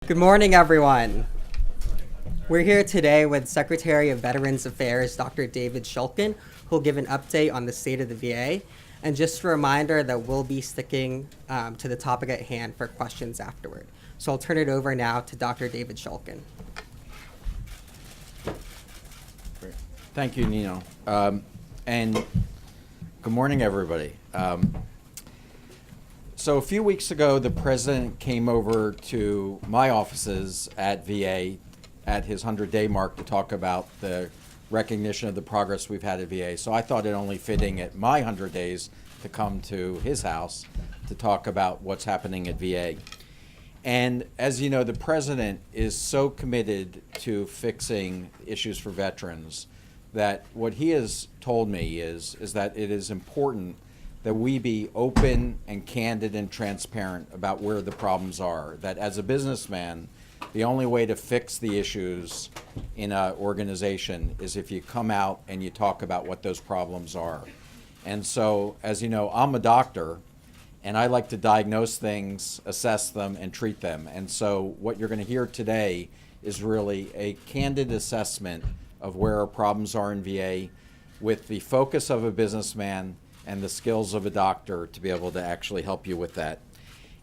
Good morning, everyone. We're here today with Secretary of Veterans Affairs, Dr. David Shulkin, who'll give an update on the state of the VA. And just a reminder that we'll be sticking to the topic at hand for questions afterward. So I'll turn it over now to Dr. David Shulkin. Thank you, Nino. And good morning, everybody. So a few weeks ago, the president came over to my offices at VA at his 100-day mark to talk about the recognition of the progress we've had at VA. So I thought it only fitting at my 100 days to come to his house to talk about what's happening at VA. And as you know, the president is so committed to fixing issues for veterans that what he has told me is that it is important that we be open and candid and transparent about where the problems are. That as a businessman, the only way to fix the issues in an organization is if you come out and you talk about what those problems are. And so, as you know, I'm a doctor, and I like to diagnose things, assess them, and treat them. And so what you're going to hear today is really a candid assessment of where our problems are in VA with the focus of a businessman and the skills of a doctor to be able to actually help you with that.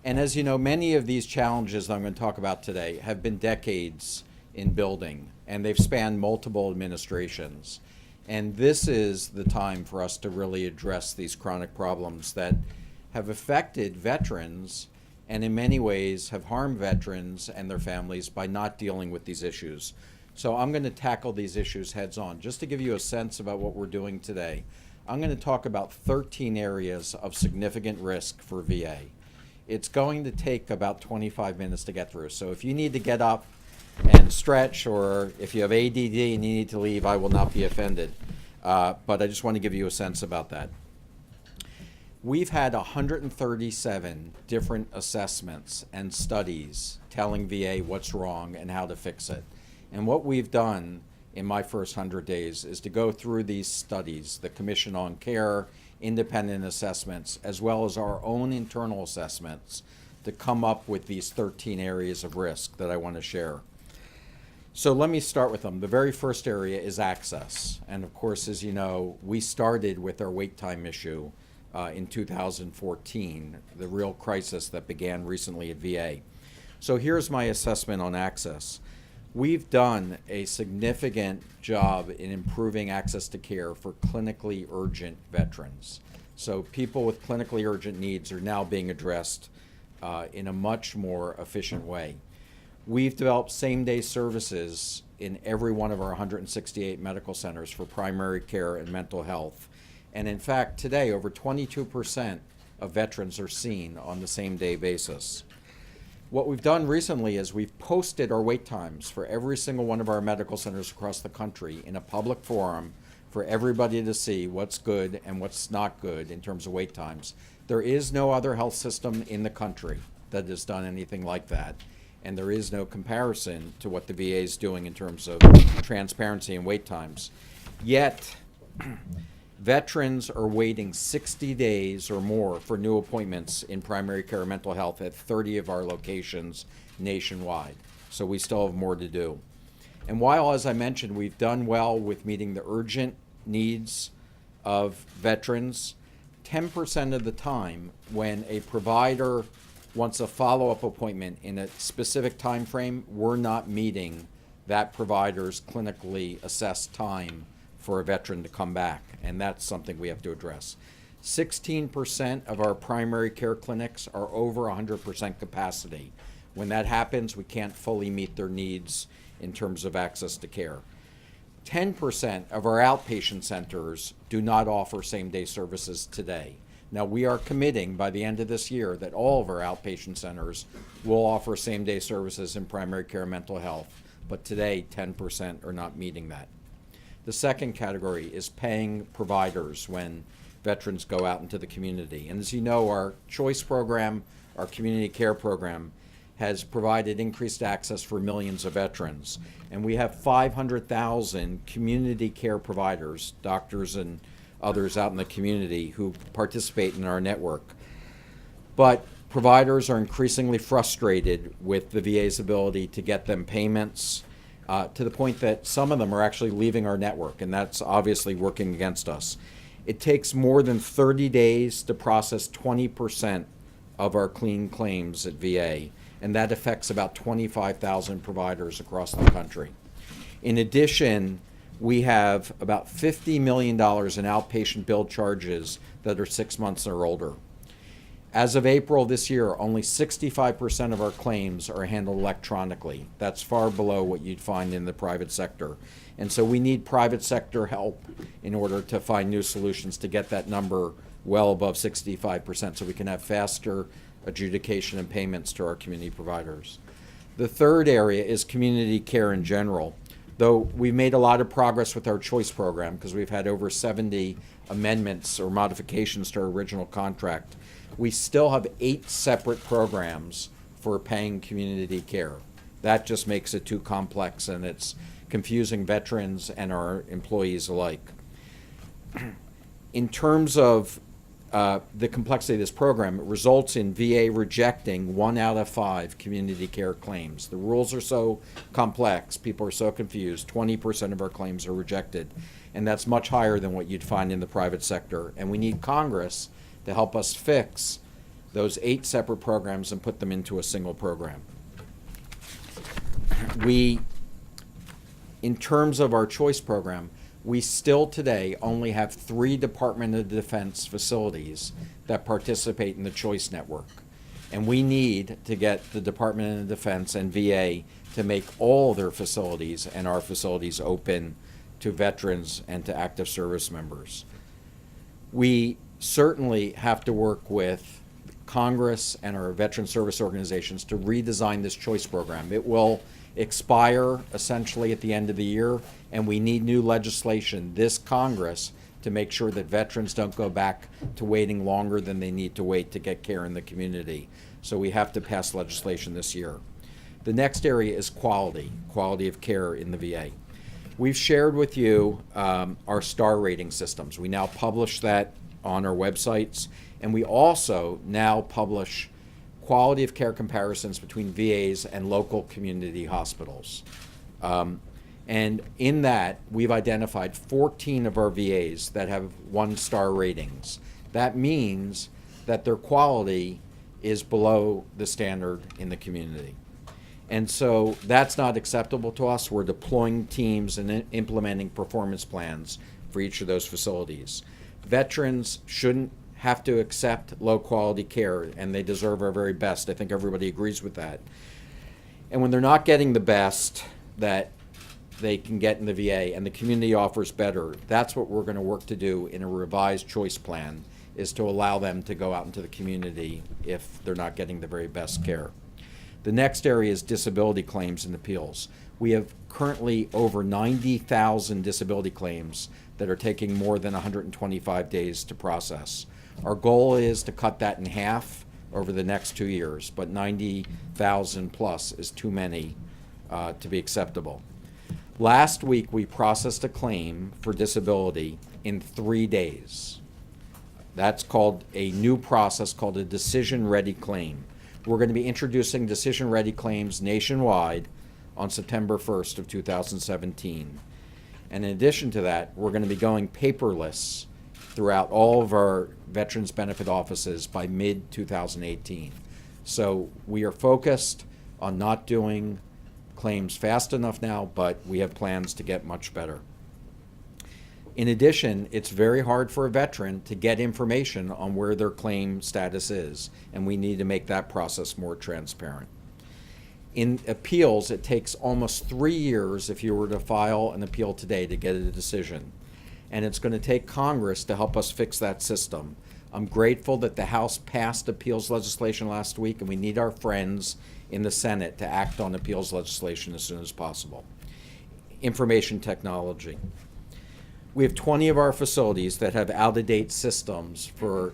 And as you know, many of these challenges that I'm going to talk about today have been decades in building, and they've spanned multiple administrations. And this is the time for us to really address these chronic problems that have affected veterans and in many ways have harmed veterans and their families by not dealing with these issues. So I'm going to tackle these issues heads on. Just to give you a sense about what we're doing today, I'm going to talk about 13 areas of significant risk for VA. It's going to take about 25 minutes to get through. So if you need to get up and stretch, or if you have ADD and you need to leave, I will not be offended. But I just want to give you a sense about that. We've had 137 different assessments and studies telling VA what's wrong and how to fix it. And what we've done in my first 100 days is to go through these studies, the Commission on Care, independent assessments, as well as our own internal assessments to come up with these 13 areas of risk that I want to share. So let me start with them. The very first area is access. And of course, as you know, we started with our wait time issue in 2014, the real crisis that began recently at VA. So here's my assessment on access. We've done a significant job in improving access to care for clinically urgent veterans. So people with clinically urgent needs are now being addressed in a much more efficient way. We've developed same-day services in every one of our 168 medical centers for primary care and mental health. And in fact, today, over 22% of veterans are seen on the same-day basis. What we've done recently is we've posted our wait times for every single one of our medical centers across the country in a public forum for everybody to see what's good and what's not good in terms of wait times. There is no other health system in the country that has done anything like that, and there is no comparison to what the VA is doing in terms of transparency and wait times. Yet, veterans are waiting 60 days or more for new appointments in primary care and mental health at 30 of our locations nationwide. So we still have more to do. And while, as I mentioned, we've done well with meeting the urgent needs of veterans, 10% of the time when a provider wants a follow-up appointment in a specific time frame, we're not meeting that provider's clinically assessed time for a veteran to come back, and that's something we have to address. 16% of our primary care clinics are over 100% capacity. When that happens, we can't fully meet their needs in terms of access to care. 10% of our outpatient centers do not offer same-day services today. Now, we are committing by the end of this year that all of our outpatient centers will offer same-day services in primary care and mental health, but today 10% are not meeting that. The second category is paying providers when veterans go out into the community. And as you know, our CHOICE program, our community care program, has provided increased access for millions of veterans. And we have 500,000 community care providers, doctors and others out in the community who participate in our network. But Providers are increasingly frustrated with the VA's ability to get them payments, to the point that some of them are actually leaving our network, and that's obviously working against us. It takes more than 30 days to process 20% of our clean claims at VA, and that affects about 25,000 providers across the country. In addition, we have about $50 million in outpatient bill charges that are 6 months or older. As of April this year, only 65% of our claims are handled electronically. That's far below what you'd find in the private sector. And so we need private sector help in order to find new solutions to get that number well above 65% so we can have faster adjudication and payments to our community providers. The third area is community care in general. Though we've made a lot of progress with our choice program because we've had over 70 amendments or modifications to our original contract, we still have 8 separate programs for paying community care. That just makes it too complex, and it's confusing veterans and our employees alike. In terms of the complexity of this program, it results in VA rejecting 1 out of 5 community care claims. The rules are so complex, people are so confused, 20% of our claims are rejected, and that's much higher than what you'd find in the private sector. And we need Congress to help us fix those 8 separate programs and put them into a single program. In terms of our choice program, we still today only have 3 Department of Defense facilities that participate in the choice network. And we need to get the Department of Defense and VA to make all their facilities and our facilities open to veterans and to active service members. We certainly have to work with Congress and our veteran service organizations to redesign this choice program. It will expire essentially at the end of the year, and we need new legislation this Congress to make sure that veterans don't go back to waiting longer than they need to wait to get care in the community. So we have to pass legislation this year. The next area is quality of care in the VA. We've shared with you our star rating systems. We now publish that on our websites, and we also now publish quality of care comparisons between VAs and local community hospitals. And in that, we've identified 14 of our VAs that have 1-star ratings. That means that their quality is below the standard in the community. And so that's not acceptable to us. We're deploying teams and implementing performance plans for each of those facilities. Veterans shouldn't have to accept low quality care, and they deserve our very best. I think everybody agrees with that. And when they're not getting the best that they can get in the VA and the community offers better, that's what we're going to work to do in a revised choice plan, is to allow them to go out into the community if they're not getting the very best care. The next area is disability claims and appeals. We have currently over 90,000 disability claims that are taking more than 125 days to process. Our goal is to cut that in half over the next 2 years, but 90,000 plus is too many to be acceptable. Last week, we processed a claim for disability in 3 days. That's called a new process called a decision-ready claim. We're going to be introducing decision-ready claims nationwide on September 1st of 2017. And in addition to that, we're going to be going paperless throughout all of our Veterans Benefit offices by mid-2018. So we are focused on not doing claims fast enough now, but we have plans to get much better. In addition, it's very hard for a veteran to get information on where their claim status is, and we need to make that process more transparent. In appeals, it takes almost 3 years if you were to file an appeal today to get a decision, and it's going to take Congress to help us fix that system. I'm grateful that the House passed appeals legislation last week, and we need our friends in the Senate to act on appeals legislation as soon as possible. Information technology. We have 20 of our facilities that have out-of-date systems for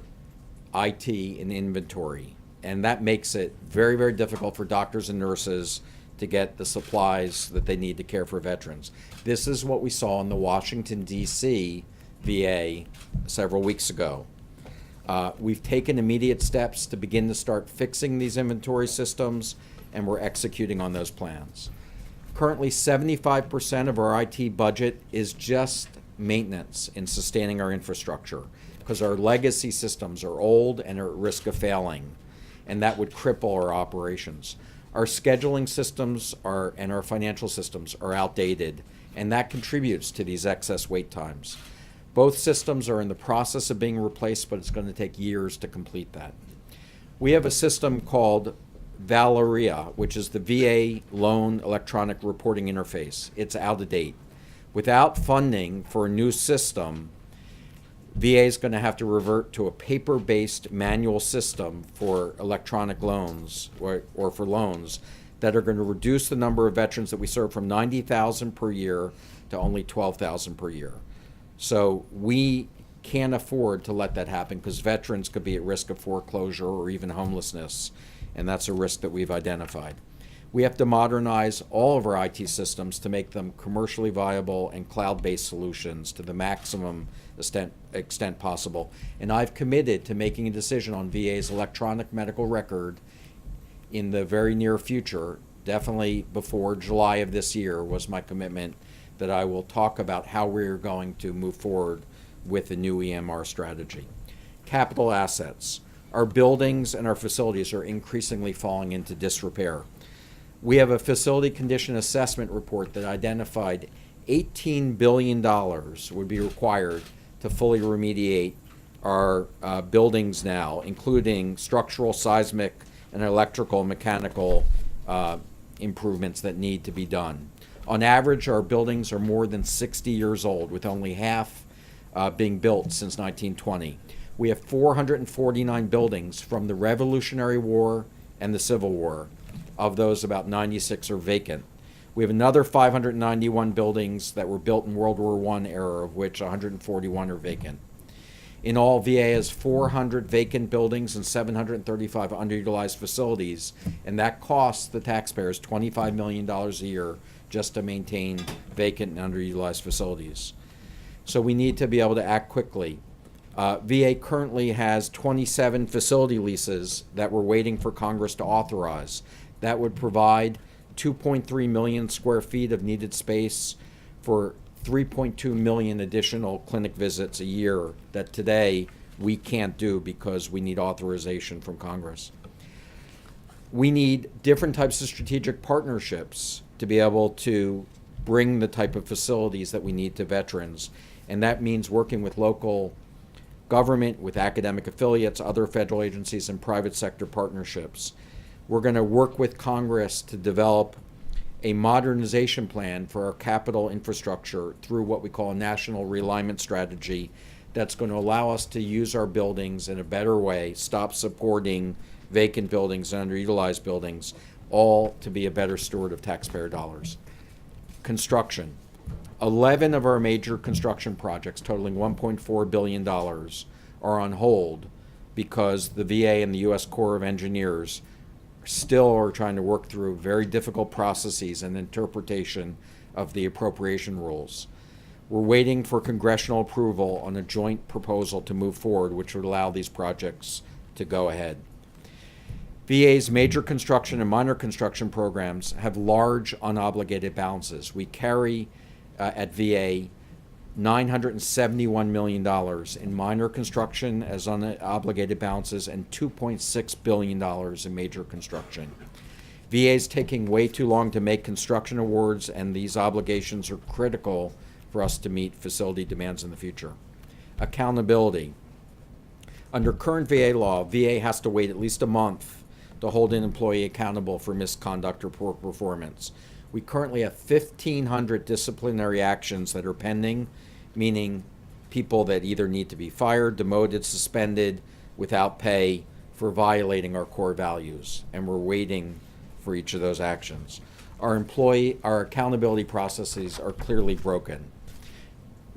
IT and inventory, and that makes it very, very difficult for doctors and nurses to get the supplies that they need to care for veterans. This is what we saw in the Washington, D.C. VA several weeks ago. We've taken immediate steps to begin to start fixing these inventory systems, and we're executing on those plans. Currently, 75% of our IT budget is just maintenance in sustaining our infrastructure, because our legacy systems are old and are at risk of failing, and that would cripple our operations. Our scheduling systems and our financial systems are outdated, and that contributes to these excess wait times. Both systems are in the process of being replaced, but it's going to take years to complete that. We have a system called Valeria, which is the VA loan electronic reporting interface. It's out of date. Without funding for a new system, VA is going to have to revert to a paper-based manual system for electronic loans or for loans that are going to reduce the number of veterans that we serve from 90,000 per year to only 12,000 per year. So we can't afford to let that happen, because veterans could be at risk of foreclosure or even homelessness, and that's a risk that we've identified. We have to modernize all of our IT systems to make them commercially viable and cloud-based solutions to the maximum extent possible. And I've committed to making a decision on VA's electronic medical record in the very near future. Definitely before July of this year was my commitment, that I will talk about how we're going to move forward with the new EMR strategy. Capital assets. Our buildings and our facilities are increasingly falling into disrepair. We have a facility condition assessment report that identified $18 billion would be required to fully remediate our buildings now, including structural, seismic, and electrical, mechanical improvements that need to be done. On average, our buildings are more than 60 years old, with only half being built since 1920. We have 449 buildings from the Revolutionary War and the Civil War. Of those, about 96 are vacant. We have another 591 buildings that were built in World War I era, of which 141 are vacant. In all, VA has 400 vacant buildings and 735 underutilized facilities, and that costs the taxpayers $25 million a year just to maintain vacant and underutilized facilities. So we need to be able to act quickly. VA currently has 27 facility leases that we're waiting for Congress to authorize. That would provide 2.3 million square feet of needed space for 3.2 million additional clinic visits a year that today we can't do because we need authorization from Congress. We need different types of strategic partnerships to be able to bring the type of facilities that we need to veterans. And that means working with local government, with academic affiliates, other federal agencies, and private sector partnerships. We're going to work with Congress to develop a modernization plan for our capital infrastructure through what we call a national realignment strategy that's going to allow us to use our buildings in a better way, stop supporting vacant buildings and underutilized buildings, all to be a better steward of taxpayer dollars. Construction. 11 of our major construction projects, totaling $1.4 billion, are on hold because the VA and the U.S. Corps of Engineers still are trying to work through very difficult processes and interpretation of the appropriation rules. We're waiting for congressional approval on a joint proposal to move forward, which would allow these projects to go ahead. VA's major construction and minor construction programs have large unobligated balances. We carry at VA $971 million in minor construction as unobligated balances and $2.6 billion in major construction. VA is taking way too long to make construction awards, and these obligations are critical for us to meet facility demands in the future. Accountability. Under current VA law, VA has to wait at least a month to hold an employee accountable for misconduct or poor performance. We currently have 1,500 disciplinary actions that are pending, meaning people that either need to be fired, demoted, suspended without pay for violating our core values, and we're waiting for each of those actions. Our accountability processes are clearly broken.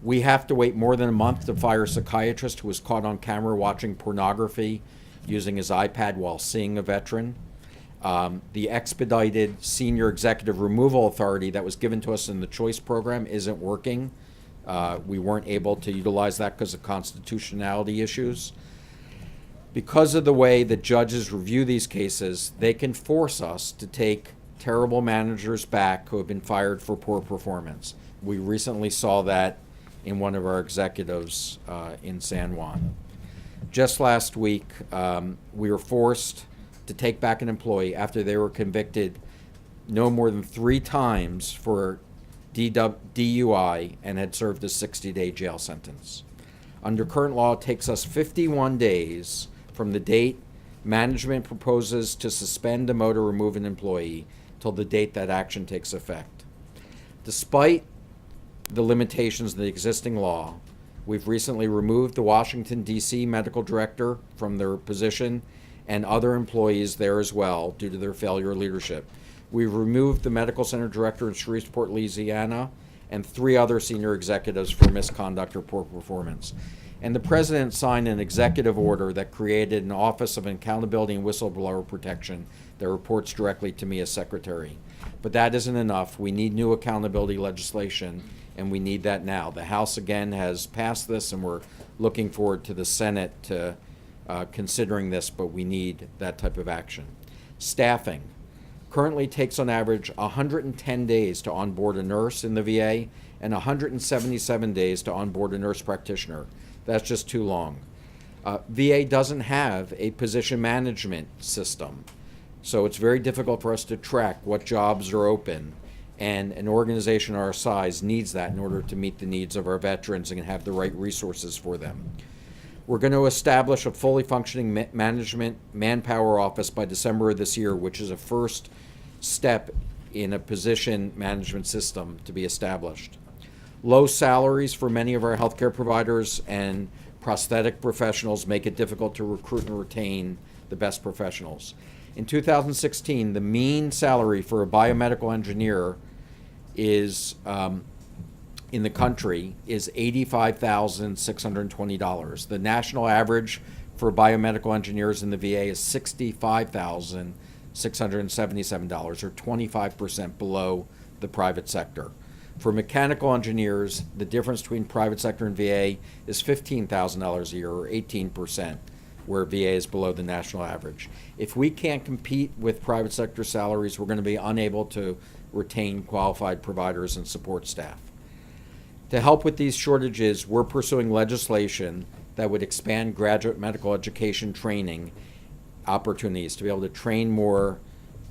We have to wait more than a month to fire a psychiatrist who was caught on camera watching pornography using his iPad while seeing a veteran. The expedited senior executive removal authority that was given to us in the choice program isn't working. We weren't able to utilize that because of constitutionality issues. Because of the way that judges review these cases, they can force us to take terrible managers back who have been fired for poor performance. We recently saw that in one of our executives in San Juan. Just last week, we were forced to take back an employee after they were convicted no more than 3 times for DUI and had served a 60-day jail sentence. Under current law, it takes us 51 days from the date management proposes to suspend, demote, or remove an employee till the date that action takes effect. Despite the limitations of the existing law, we've recently removed the Washington, D.C. medical director from their position and other employees there as well due to their failure of leadership. We've removed the medical center director in Shreveport, Louisiana, and 3 other senior executives for misconduct or poor performance. And the president signed an executive order that created an Office of Accountability and Whistleblower Protection that reports directly to me as secretary. But that isn't enough. We need new accountability legislation, and we need that now. The House, again, has passed this, and we're looking forward to the Senate to considering this, but we need that type of action. Staffing currently takes on average 110 days to onboard a nurse in the VA and 177 days to onboard a nurse practitioner. That's just too long. VA doesn't have a position management system, so it's very difficult for us to track what jobs are open, and an organization our size needs that in order to meet the needs of our veterans and have the right resources for them. We're going to establish a fully functioning management manpower office by December of this year, which is a first step in a position management system to be established. Low salaries for many of our healthcare providers and prosthetic professionals make it difficult to recruit and retain the best professionals. In 2016, the mean salary for a biomedical engineer is in the country is $85,620. The national average for biomedical engineers in the VA is $65,677, or 25% below the private sector. For mechanical engineers, the difference between private sector and VA is $15,000 a year, or 18%, where VA is below the national average. If we can't compete with private sector salaries, we're going to be unable to retain qualified providers and support staff. To help with these shortages, we're pursuing legislation that would expand graduate medical education training opportunities to be able to train more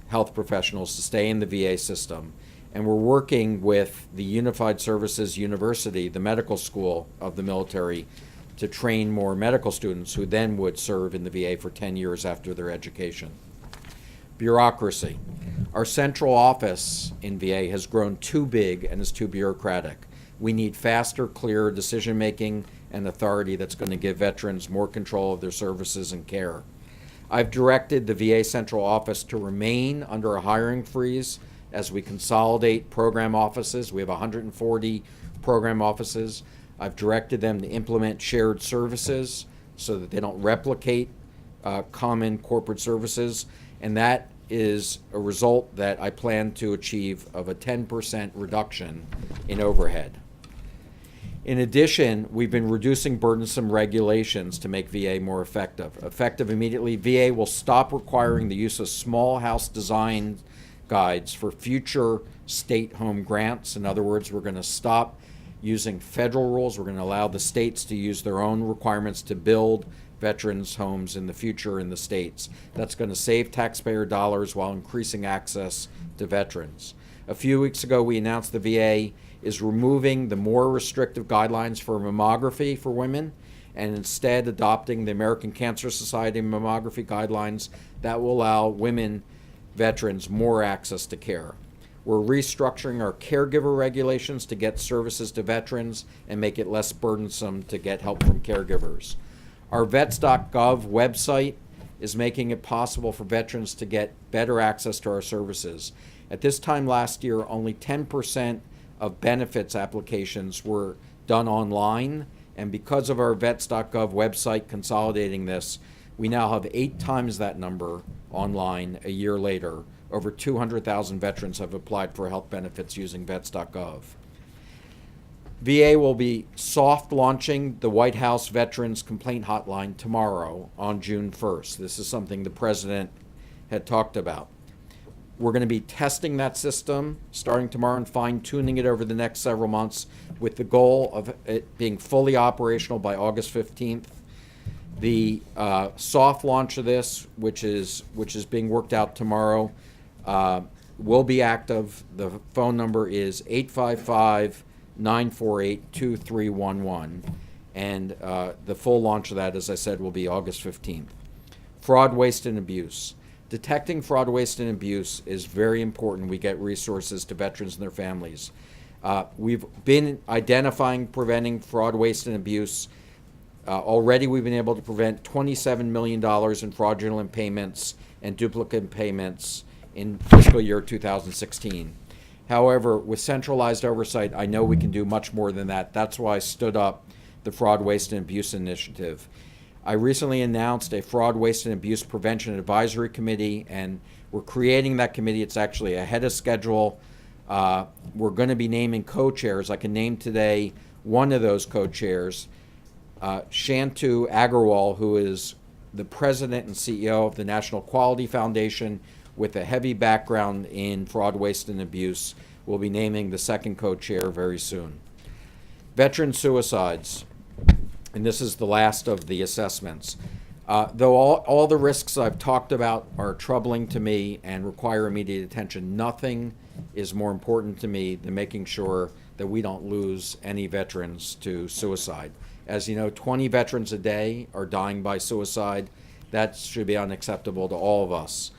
health professionals to stay in the VA system. And we're working with the Unified Services University, the medical school of the military, to train more medical students who then would serve in the VA for 10 years after their education. Bureaucracy. Our central office in VA has grown too big and is too bureaucratic. We need faster, clearer decision-making and authority that's going to give veterans more control of their services and care. I've directed the VA central office to remain under a hiring freeze as we consolidate program offices. We have 140 program offices. I've directed them to implement shared services so that they don't replicate common corporate services, and that is a result that I plan to achieve of a 10% reduction in overhead. In addition, we've been reducing burdensome regulations to make VA more effective. Effective immediately, VA will stop requiring the use of small house design guides for future state home grants. In other words, we're going to stop using federal rules. We're going to allow the states to use their own requirements to build veterans' homes in the future in the states. That's going to save taxpayer dollars while increasing access to veterans. A few weeks ago, we announced the VA is removing the more restrictive guidelines for mammography for women and instead adopting the American Cancer Society mammography guidelines that will allow women veterans more access to care. We're restructuring our caregiver regulations to get services to veterans and make it less burdensome to get help from caregivers. Our vets.gov website is making it possible for veterans to get better access to our services. At this time last year, only 10% of benefits applications were done online, and because of our vets.gov website consolidating this, we now have 8 times that number online a year later. Over 200,000 veterans have applied for health benefits using vets.gov. VA will be soft launching the White House Veterans Complaint Hotline tomorrow on June 1st. This is something the President had talked about. We're going to be testing that system starting tomorrow and fine-tuning it over the next several months with the goal of it being fully operational by August 15th. The soft launch of this, which is being worked out tomorrow, will be active. The phone number is 855-948-2311. And the full launch of that, as I said, will be August 15th. Fraud, waste, and abuse. Detecting fraud, waste, and abuse is very important. We get resources to veterans and their families. We've been identifying, preventing fraud, waste, and abuse. Already we've been able to prevent $27 million in fraudulent payments and duplicate payments in fiscal year 2016. However, with centralized oversight, I know we can do much more than that. That's why I stood up the Fraud, Waste, and Abuse Initiative. I recently announced a Fraud, Waste, and Abuse Prevention Advisory Committee, and we're creating that committee. It's actually ahead of schedule. We're going to be naming co-chairs. I can name today one of those co-chairs, Shantu Agarwal, who is the president and CEO of the National Quality Foundation with a heavy background in fraud, waste, and abuse. We'll be naming the second co-chair very soon. Veteran suicides, and this is the last of the assessments. Though all the risks I've talked about are troubling to me and require immediate attention, nothing is more important to me than making sure that we don't lose any veterans to suicide. As you know, 20 veterans a day are dying by suicide. That should be unacceptable to all of us.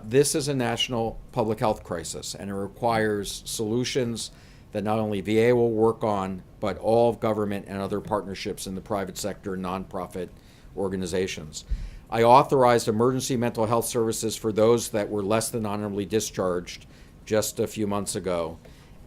This is a national public health crisis, and it requires solutions that not only VA will work on, but all of government and other partnerships in the private sector and nonprofit organizations. I authorized emergency mental health services for those that were less than honorably discharged just a few months ago.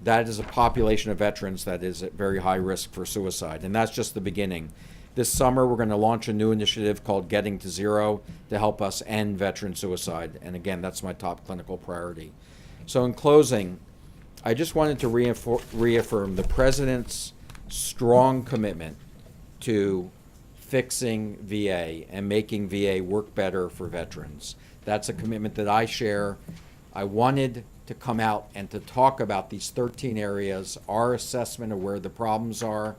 That is a population of veterans that is at very high risk for suicide, and that's just the beginning. This summer, we're going to launch a new initiative called Getting to Zero to help us end veteran suicide, and again, that's my top clinical priority. So in closing, I just wanted to reaffirm the President's strong commitment to fixing VA and making VA work better for veterans. That's a commitment that I share. I wanted to come out and to talk about these 13 areas, our assessment of where the problems are.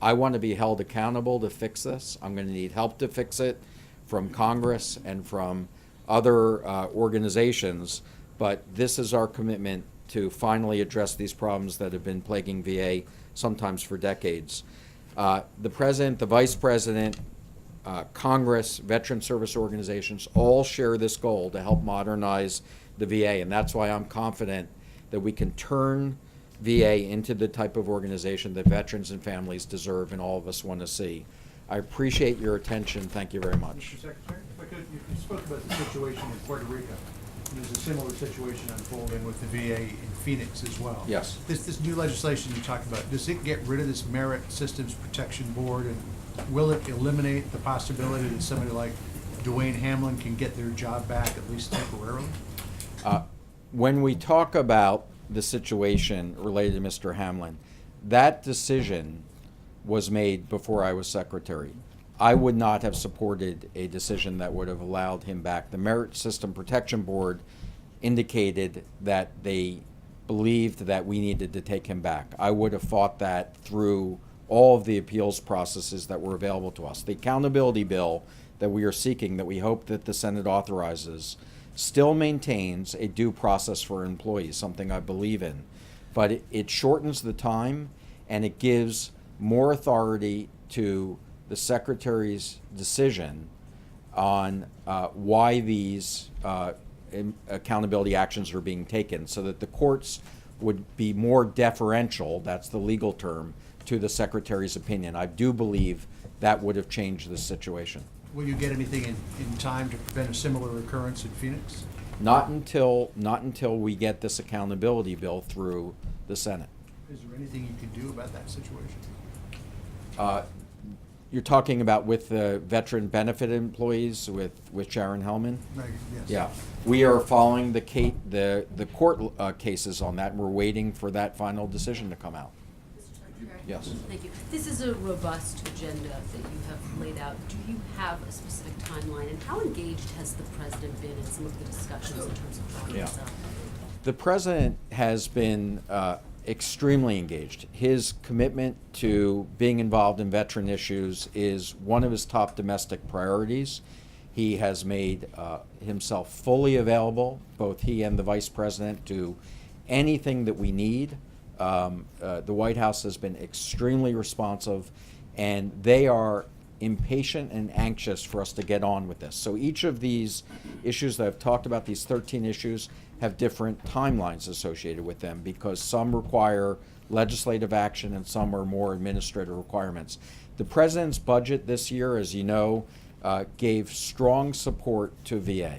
I want to be held accountable to fix this. I'm going to need help to fix it from Congress and from other organizations, but this is our commitment to finally address these problems that have been plaguing VA sometimes for decades. The President, the Vice President, Congress, veteran service organizations all share this goal to help modernize the VA, and that's why I'm confident that we can turn VA into the type of organization that veterans and families deserve and all of us want to see. I appreciate your attention. Thank you very much. Mr. Secretary, if I could, you spoke about the situation in Puerto Rico. There's a similar situation unfolding with the VA in Phoenix as well. Yes. This new legislation you talked about, does it get rid of this Merit Systems Protection Board, and will it eliminate the possibility that somebody like Dwayne Hamlin can get their job back, at least temporarily? When we talk about the situation related to Mr. Hamlin, that decision was made before I was secretary. I would not have supported a decision that would have allowed him back. The Merit System Protection Board indicated that they believed that we needed to take him back. I would have fought that through all of the appeals processes that were available to us. The accountability bill that we are seeking, that we hope that the Senate authorizes, still maintains a due process for employees, something I believe in. But it shortens the time, and it gives more authority to the Secretary's decision on why these accountability actions are being taken, so that the courts would be more deferential, that's the legal term, to the Secretary's opinion. I do believe that would have changed the situation. Will you get anything in time to prevent a similar occurrence in Phoenix? Not until we get this accountability bill through the Senate. Is there anything you can do about that situation? You're talking about with the veteran benefit employees with Sharon Hellman? No, yes. Yeah, we are following the court cases on that, and we're waiting for that final decision to come out. Mr. Chairman, Yes. Thank you. This is a robust agenda that you have laid out. Do you have a specific timeline, and how engaged has the president been in some of the discussions in terms of drawing this up? The president has been extremely engaged. His commitment to being involved in veteran issues is one of his top domestic priorities. He has made himself fully available, both he and the vice president, to anything that we need. The White House has been extremely responsive, and they are impatient and anxious for us to get on with this. So each of these issues that I've talked about, these 13 issues, have different timelines associated with them because some require legislative action and some are more administrative requirements. The president's budget this year, as you know, gave strong support to VA,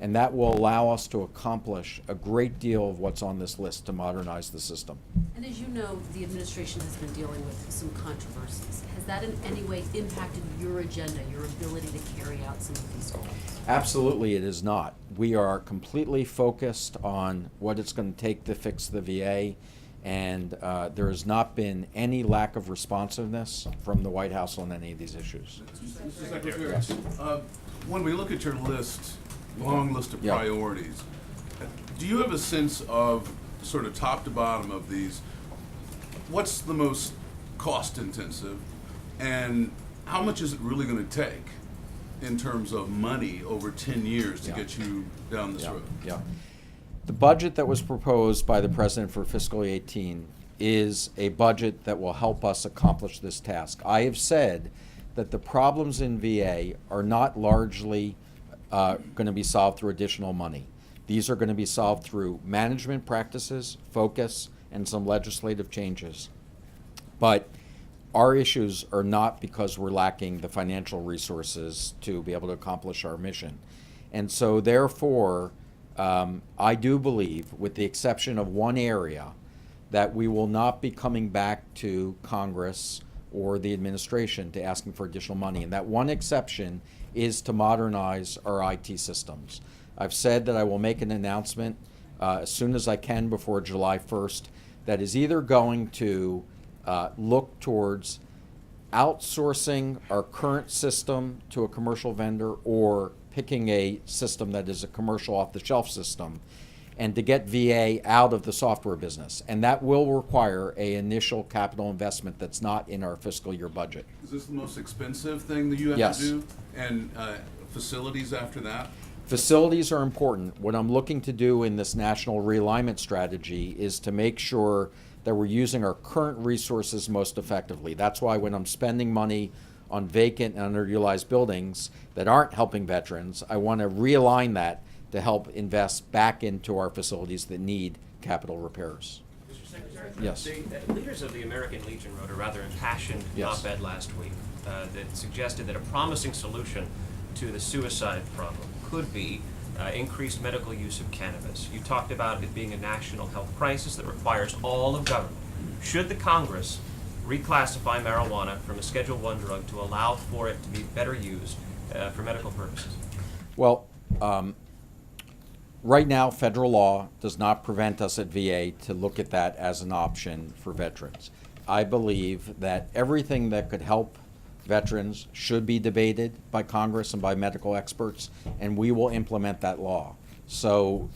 and that will allow us to accomplish a great deal of what's on this list to modernize the system. And as you know, the administration has been dealing with some controversies. Has that in any way impacted your agenda, your ability to carry out some of these goals? Absolutely, it is not. We are completely focused on what it's going to take to fix the VA, and there has not been any lack of responsiveness from the White House on any of these issues. Mr. Secretary, when we look at your list, long list of Yeah. priorities, do you have a sense of, sort of top to bottom of these, what's the most cost intensive, and how much is it really going to take in terms of money over 10 years to Yeah. get you down this road? Yeah. The budget that was proposed by the president for fiscal 18 is a budget that will help us accomplish this task. I have said that the problems in VA are not largely going to be solved through additional money. These are going to be solved through management practices, focus, and some legislative changes. But our issues are not because we're lacking the financial resources to be able to accomplish our mission. And so therefore, I do believe, with the exception of one area, that we will not be coming back to Congress or the administration to asking for additional money. And that one exception is to modernize our IT systems. I've said that I will make an announcement as soon as I can before July 1st that is either going to look towards outsourcing our current system to a commercial vendor or picking a system that is a commercial off-the-shelf system and to get VA out of the software business. And that will require an initial capital investment that's not in our fiscal year budget. Is this the most expensive thing that you have Yes. to do? And facilities after that? Facilities are important. What I'm looking to do in this national realignment strategy is to make sure that we're using our current resources most effectively. That's why when I'm spending money on vacant and underutilized buildings that aren't helping veterans, I want to realign that to help invest back into our facilities that need capital repairs. Mr. Secretary? Yes. The leaders of the American Legion wrote a rather impassioned Yes. op-ed last week that suggested that a promising solution to the suicide problem could be increased medical use of cannabis. You talked about it being a national health crisis that requires all of government. Should the Congress reclassify marijuana from a Schedule I drug to allow for it to be better used for medical purposes? Well, right now, federal law does not prevent us at VA to look at that as an option for veterans. I believe that everything that could help veterans should be debated by Congress and by medical experts, and we will implement that law. So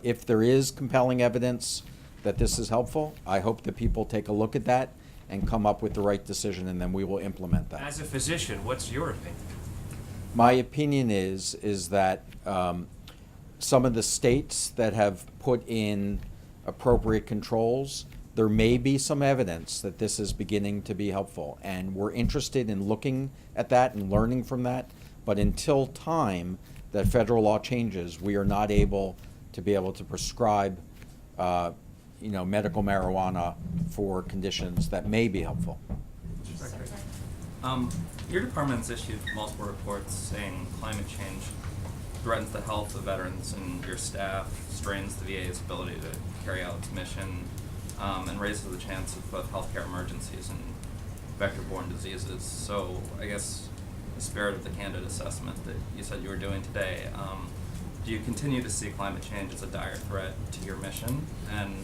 if there is compelling evidence that this is helpful, I hope that people take a look at that and come up with the right decision, and then we will implement that. As a physician, what's your opinion? My opinion is that some of the states that have put in appropriate controls, there may be some evidence that this is beginning to be helpful, and we're interested in looking at that and learning from that. But until time that federal law changes, we are not able to prescribe, medical marijuana for conditions that may be helpful. Your department's issued multiple reports saying climate change threatens the health of veterans and your staff, strains the VA's ability to carry out its mission, and raises the chance of both healthcare emergencies and vector-borne diseases. So I guess the spirit of the candid assessment that you said you were doing today, do you continue to see climate change as a dire threat to your mission? And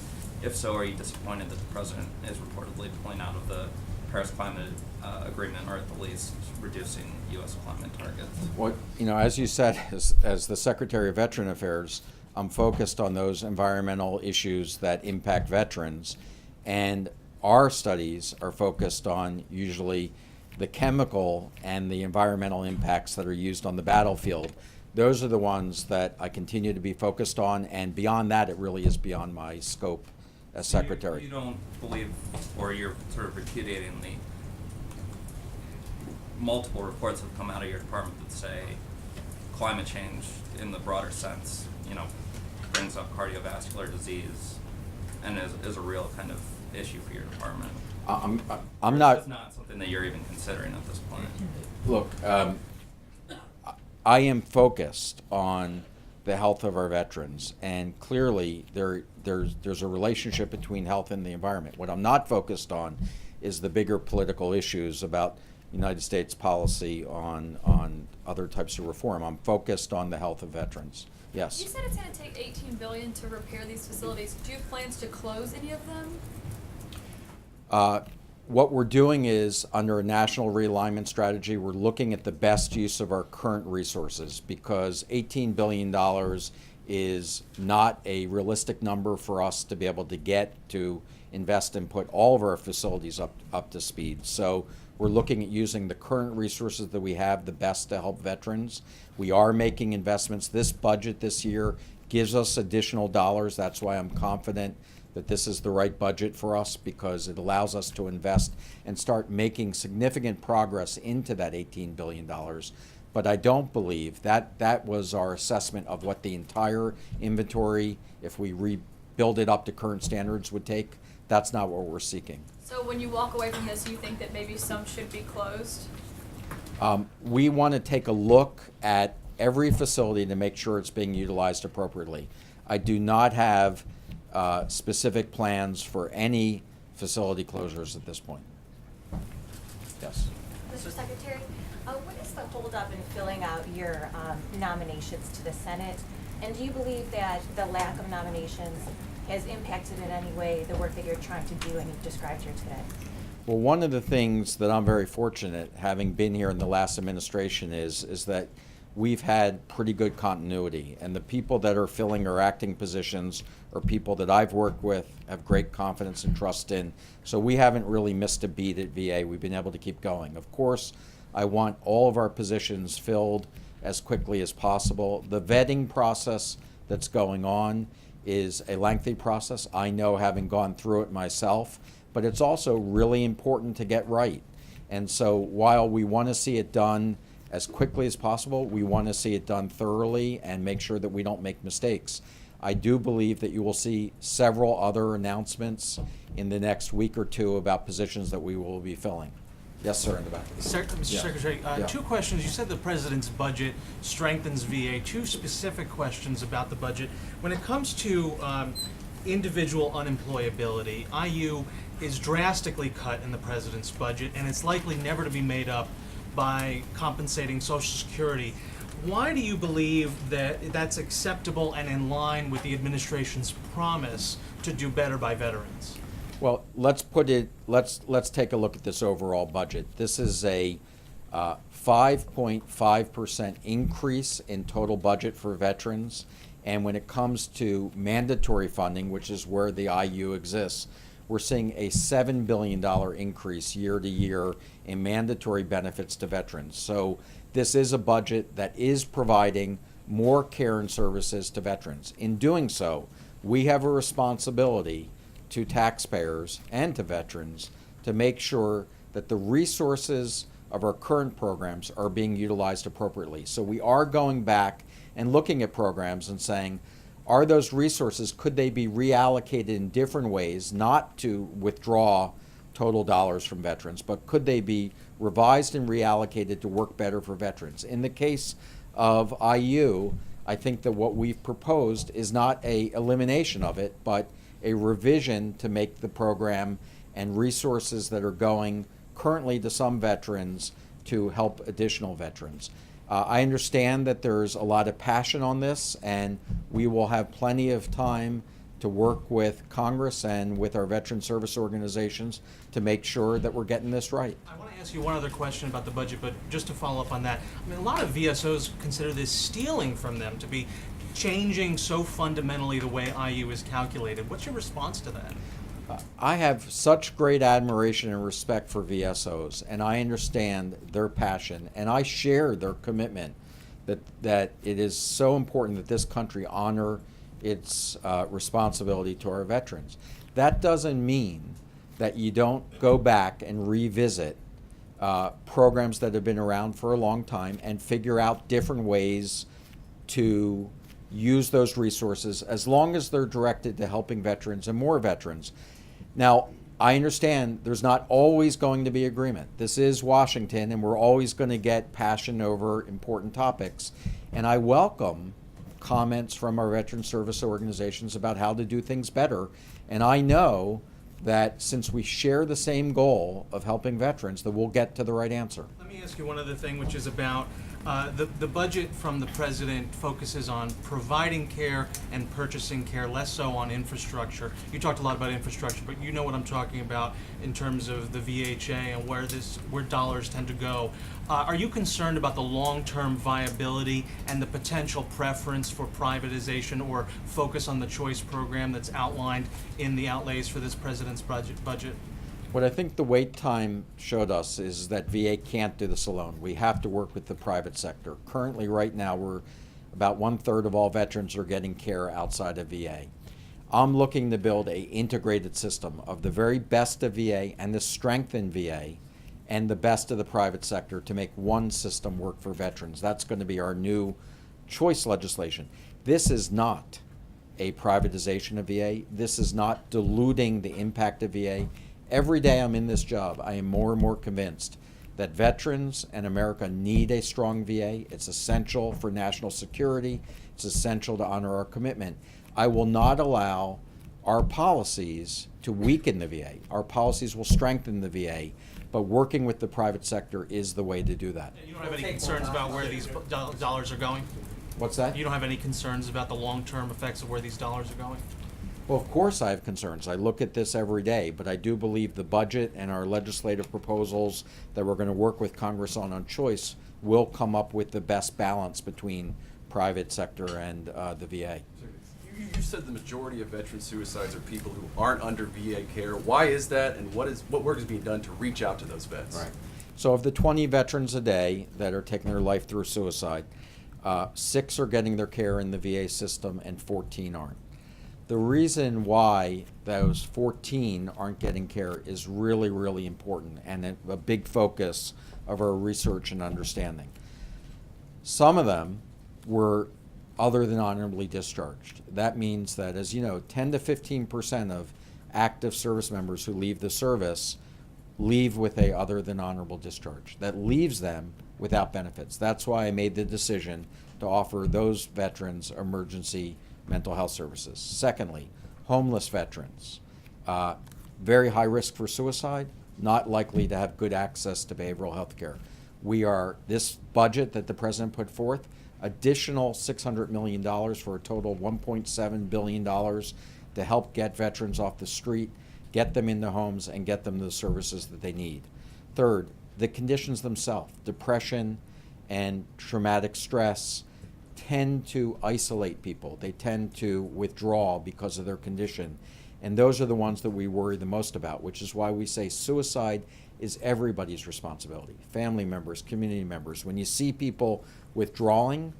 If so, are you disappointed that the president is reportedly pulling out of the Paris Climate Agreement, or at the least reducing U.S. climate targets? What, as you said, as the Secretary of Veteran Affairs, I'm focused on those environmental issues that impact veterans, and our studies are focused on usually the chemical and the environmental impacts that are used on the battlefield. Those are the ones that I continue to be focused on, and beyond that, it really is beyond my scope as Secretary. You don't believe, or you're sort of repudiating the multiple reports that have come out of your department that say climate change in the broader sense, brings up cardiovascular disease and is a real kind of issue for your department. I'm Or not. It's not something that you're even considering at this point. Look, I am focused on the health of our veterans, and clearly there's a relationship between health and the environment. What I'm not focused on is the bigger political issues about United States policy on other types of reform. I'm focused on the health of veterans. Yes. You said it's going to take $18 billion to repair these facilities. Do you have plans to close any of them? What we're doing is, under a national realignment strategy, we're looking at the best use of our current resources, because $18 billion is not a realistic number for us to be able to get to invest and put all of our facilities up to speed. So we're looking at using the current resources that we have the best to help veterans. We are making investments. This budget this year gives us additional dollars. That's why I'm confident that this is the right budget for us, because it allows us to invest and start making significant progress into that $18 billion. But I don't believe that was our assessment of what the entire inventory, if we rebuild it up to current standards, would take. That's not what we're seeking. So when you walk away from this, you think that maybe some should be closed? We want to take a look at every facility to make sure it's being utilized appropriately. I do not have specific plans for any facility closures at this point. Yes. Mr. Secretary, what is the holdup in filling out your nominations to the Senate? And do you believe that the lack of nominations has impacted in any way the work that you're trying to do and you've described here today? Well, one of the things that I'm very fortunate, having been here in the last administration, is that we've had pretty good continuity, and the people that are filling our acting positions are people that I've worked with, have great confidence and trust in. So we haven't really missed a beat at VA. We've been able to keep going. Of course, I want all of our positions filled as quickly as possible. The vetting process that's going on is a lengthy process. I know, having gone through it myself, but it's also really important to get right. And so while we want to see it done as quickly as possible, we want to see it done thoroughly and make sure that we don't make mistakes. I do believe that you will see several other announcements in the next week or two about positions that we will be filling. Yes, sir, in the back. Mr. Yeah. Secretary, Yeah. two questions. You said the president's budget strengthens VA. Two specific questions about the budget. When it comes to individual unemployability, IU is drastically cut in the president's budget, and it's likely never to be made up by compensating Social Security. Why do you believe that that's acceptable and in line with the administration's promise to do better by veterans? Well, let's take a look at this overall budget. This is a 5.5% increase in total budget for veterans, and when it comes to mandatory funding, which is where the IU exists, we're seeing a $7 billion increase year to year in mandatory benefits to veterans. So this is a budget that is providing more care and services to veterans. In doing so, we have a responsibility to taxpayers and to veterans to make sure that the resources of our current programs are being utilized appropriately. So we are going back and looking at programs and saying, are those resources, could they be reallocated in different ways, not to withdraw total dollars from veterans, but could they be revised and reallocated to work better for veterans? In the case of IU, I think that what we've proposed is not a elimination of it, but a revision to make the program and resources that are going currently to some veterans to help additional veterans. I understand that there's a lot of passion on this, and we will have plenty of time to work with Congress and with our veteran service organizations to make sure that we're getting this right. I want to ask you one other question about the budget, but just to follow up on that, I mean, a lot of VSOs consider this stealing from them, to be changing so fundamentally the way IU is calculated. What's your response to that? I have such great admiration and respect for VSOs, and I understand their passion, and I share their commitment that it is so important that this country honor its responsibility to our veterans. That doesn't mean that you don't go back and revisit programs that have been around for a long time and figure out different ways to use those resources, as long as they're directed to helping veterans and more veterans. Now, I understand there's not always going to be agreement. This is Washington, and we're always going to get passion over important topics. And I welcome comments from our veteran service organizations about how to do things better. And I know that since we share the same goal of helping veterans, that we'll get to the right answer. Let me ask you one other thing, which is about the budget from the president focuses on providing care and purchasing care, less so on infrastructure. You talked a lot about infrastructure, but you know what I'm talking about in terms of the VHA and where dollars tend to go. Are you concerned about the long-term viability and the potential preference for privatization or focus on the choice program that's outlined in the outlays for this president's budget? What I think the wait time showed us is that VA can't do this alone. We have to work with the private sector. Currently, right now, we're about 1/3 of all veterans are getting care outside of VA. I'm looking to build an integrated system of the very best of VA and the strength in VA and the best of the private sector to make one system work for veterans. That's going to be our new choice legislation. This is not a privatization of VA. This is not diluting the impact of VA. Every day I'm in this job, I am more and more convinced that veterans and America need a strong VA. It's essential for national security. It's essential to honor our commitment. I will not allow our policies to weaken the VA. Our policies will strengthen the VA, but working with the private sector is the way to do that. You don't have any concerns about where these dollars are going? What's that? You don't have any concerns about the long-term effects of where these dollars are going? Well, of course I have concerns. I look at this every day, but I do believe the budget and our legislative proposals that we're going to work with Congress on choice will come up with the best balance between private sector and the VA. You said the majority of veteran suicides are people who aren't under VA care. Why is that, and what work is being done to reach out to those vets? Right. So of the 20 veterans a day that are taking their life through suicide, 6 are getting their care in the VA system and 14 aren't. The reason why those 14 aren't getting care is really, really important and a big focus of our research and understanding. Some of them were other than honorably discharged. That means that, as you know, 10 to 15% of active service members who leave the service leave with a other than honorable discharge. That leaves them without benefits. That's why I made the decision to offer those veterans emergency mental health services. Secondly, homeless veterans, very high risk for suicide, not likely to have good access to behavioral health care. This budget that the president put forth, additional $600 million for a total of $1.7 billion to help get veterans off the street, get them into homes, and get them the services that they need. Third, the conditions themselves, depression and traumatic stress, tend to isolate people. They tend to withdraw because of their condition. And those are the ones that we worry the most about, which is why we say suicide is everybody's responsibility. Family members, community members. When you see people withdrawing,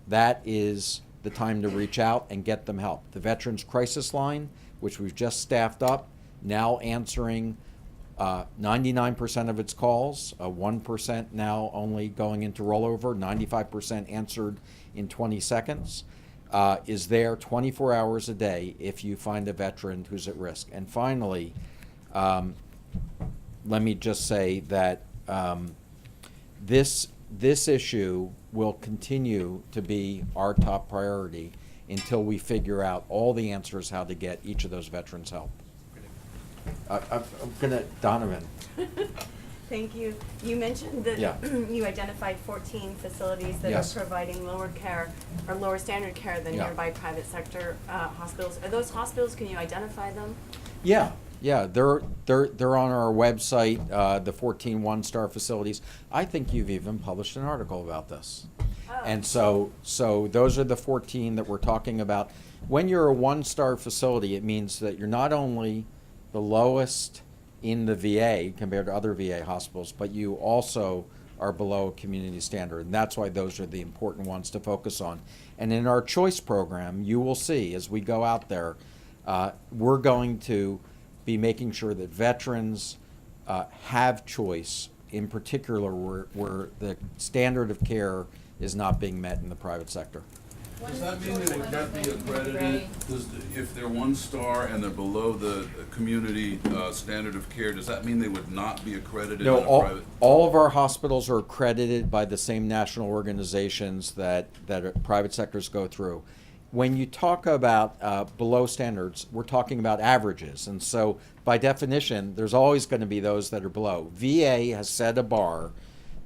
that is the time to reach out and get them help. The Veterans Crisis Line, which we've just staffed up, now answering 99% of its calls, 1% now only going into rollover, 95% answered in 20 seconds, is there 24 hours a day if you find a veteran who's at risk. And finally, let me just say that this issue will continue to be our top priority until we figure out all the answers how to get each of those veterans help. I'm gonna, Donovan. Thank you. You mentioned that Yeah. you identified 14 facilities that Yes. are providing lower care or lower standard care than Yeah. nearby private sector hospitals. Are those hospitals, can you identify them? Yeah, yeah, they're on our website, the 14 one-star facilities. I think you've even published an article about this. Oh. And so those are the 14 that we're talking about. When you're a one-star facility, it means that you're not only the lowest in the VA compared to other VA hospitals, but you also are below a community standard. And that's why those are the important ones to focus on. And in our choice program, you will see as we go out there, we're going to be making sure that veterans have choice, in particular where the standard of care is not being met in the private sector. Does that mean they would not be accredited? If they're one star and they're below the community standard of care, does that mean they would not be accredited No, in a private? all of our hospitals are accredited by the same national organizations that private sectors go through. When you talk about below standards, we're talking about averages. And so by definition, there's always going to be those that are below. VA has set a bar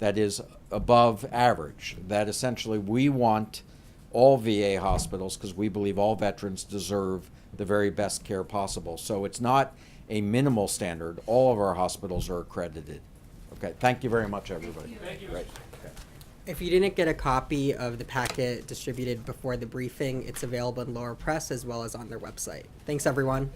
that is above average, that essentially we want all VA hospitals, because we believe all veterans deserve the very best care possible. So it's not a minimal standard. All of our hospitals are accredited. Okay, thank you very much, everybody. Thank you. Great. Okay. If you didn't get a copy of the packet distributed before the briefing, it's available in Lower Press as well as on their website. Thanks, everyone.